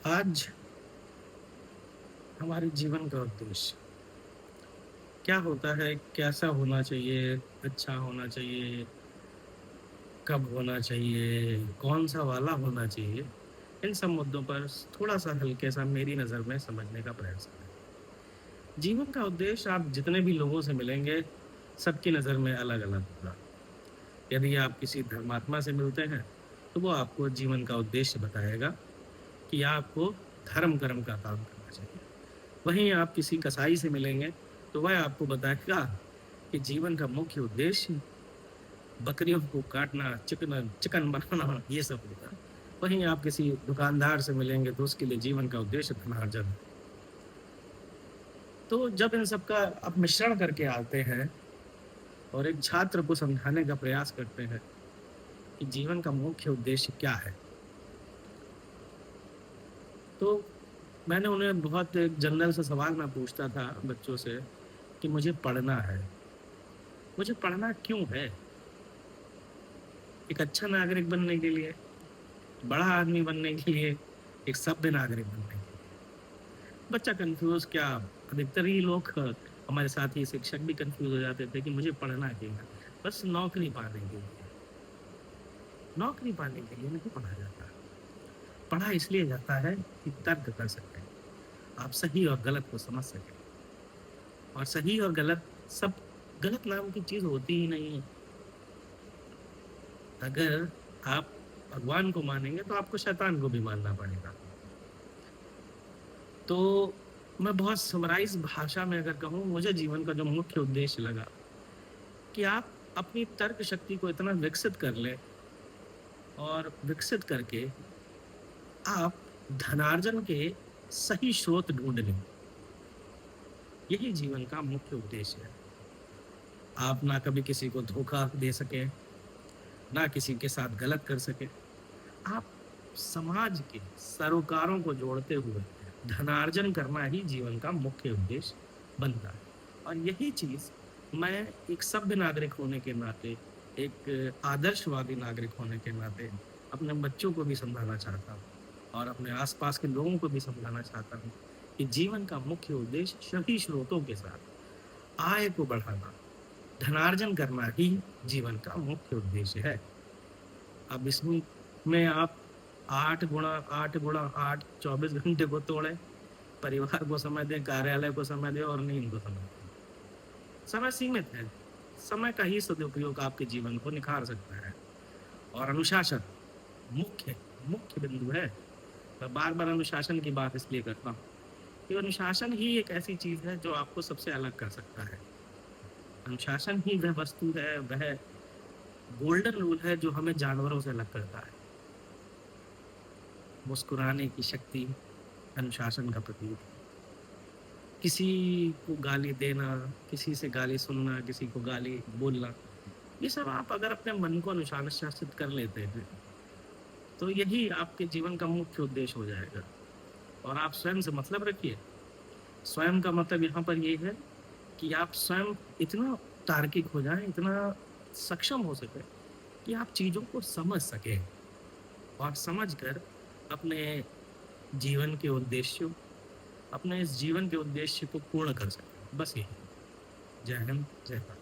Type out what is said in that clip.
आज हमारे जीवन का उद्देश्य क्या होता है, कैसा होना चाहिए, अच्छा होना चाहिए, कब होना चाहिए, कौन-सा वाला होना चाहिए, इन सब मुद्दों पर थोड़ा-सा हल्के-सा मेरी नज़र में समझने का प्रयास करें। जीवन का उद्देश्य आप जितने भी लोगों से मिलेंगे, सबकी नज़र में अलग-अलग होगा। यदि आप किसी धर्मात्मा से मिलते हैं, तो वो आपको जीवन का उद्देश्य बताएगा कि आपको धर्म-कर्म का काम करना चाहिए। वहीं आप किसी कसाई से मिलेंगे, तो वह आपको बताएगा कि जीवन का मुख्य उद्देश्य बकरियों को काटना, चिकन चिकन बनाना ये सब होगा। वहीं आप किसी दुकानदार से मिलेंगे तो उसके लिए जीवन का उद्देश्य धनार्जन है। तो जब इन सब का आप मिश्रण करके आते हैं और एक छात्र को समझाने का प्रयास करते हैं कि जीवन का मुख्य उद्देश्य क्या है, तो मैंने उन्हें बहुत एक जनरल सा सवाल मैं पूछता था बच्चों से कि मुझे पढ़ना है। मुझे पढ़ना क्यों है? एक अच्छा नागरिक बनने के लिए, बड़ा आदमी बनने के लिए, एक सभ्य नागरिक बनने के लिए। बच्चा कन्फ्यूज़ क्या अधिकतर ही लोग हमारे साथी शिक्षक भी कन्फ्यूज़ हो जाते थे कि मुझे पढ़ना क्यों है? बस नौकरी पाने के लिए। नौकरी पाने के लिए नहीं पढ़ा जाता। पढ़ा इसलिए जाता है कि तर्क कर सकें, आप सही और गलत को समझ सकें और सही और गलत सब गलत नाम की चीज़ होती ही नहीं है। अगर आप भगवान को मानेंगे तो आपको शैतान को भी मानना पड़ेगा। तो मैं बहुत समराइज़ भाषा में अगर कहूँ, मुझे जीवन का जो मुख्य उद्देश्य लगा कि आप अपनी तर्क शक्ति को इतना विकसित कर लें और विकसित करके आप धनार्जन के सही स्रोत ढूँढ लें। यही जीवन का मुख्य उद्देश्य है। आप ना कभी किसी को धोखा दे सकें, ना किसी के साथ गलत कर सकें। आप समाज के सरोकारों को जोड़ते हुए धनार्जन करना ही जीवन का मुख्य उद्देश्य बनता है। और यही चीज़ मैं एक सभ्य नागरिक होने के नाते, एक आदर्शवादी नागरिक होने के नाते अपने बच्चों को भी समझाना चाहता हूँ और अपने आस-पास के लोगों को भी समझाना चाहता हूँ कि जीवन का मुख्य उद्देश्य सभी स्रोतों के साथ आय को बढ़ाना, धनार्जन करना ही जीवन का मुख्य उद्देश्य है। अब इसमें में आप 8 गुणा 8 गुणा 8 24 घंटे को तोड़ें, परिवार को समय दें, कार्यालय को समय दें और नींद को समय दें। समय सीमित है, समय का ही सदुपयोग आपके जीवन को निखार सकता है और अनुशासन मुख्य मुख्य बिंदु है। मैं बार-बार अनुशासन की बात इसलिए करता हूँ, कि अनुशासन ही एक ऐसी चीज़ है जो आपको सबसे अलग कर सकता है। अनुशासन ही वह वस्तु है, वह गोल्डन रूल है जो हमें जानवरों से अलग करता है। मुस्कुराने की शक्ति अनुशासन का प्रतीक है। किसी को गाली देना, किसी से गाली सुनना, किसी को गाली बोलना, ये सब आप अगर अपने मन को अनुशासित कर लेते हैं, तो यही आपके जीवन का मुख्य उद्देश्य हो जाएगा और आप स्वयं से मतलब रखिए। स्वयं का मतलब यहाँ पर ये है कि आप स्वयं इतना तार्किक हो जाएँ, इतना सक्षम हो सकें कि आप चीज़ों को समझ सकें और समझकर अपने जीवन के उद्देश्यों अपने इस जीवन के उद्देश्य को पूर्ण कर सकें। बस यही। जय हिंद, जय भारत।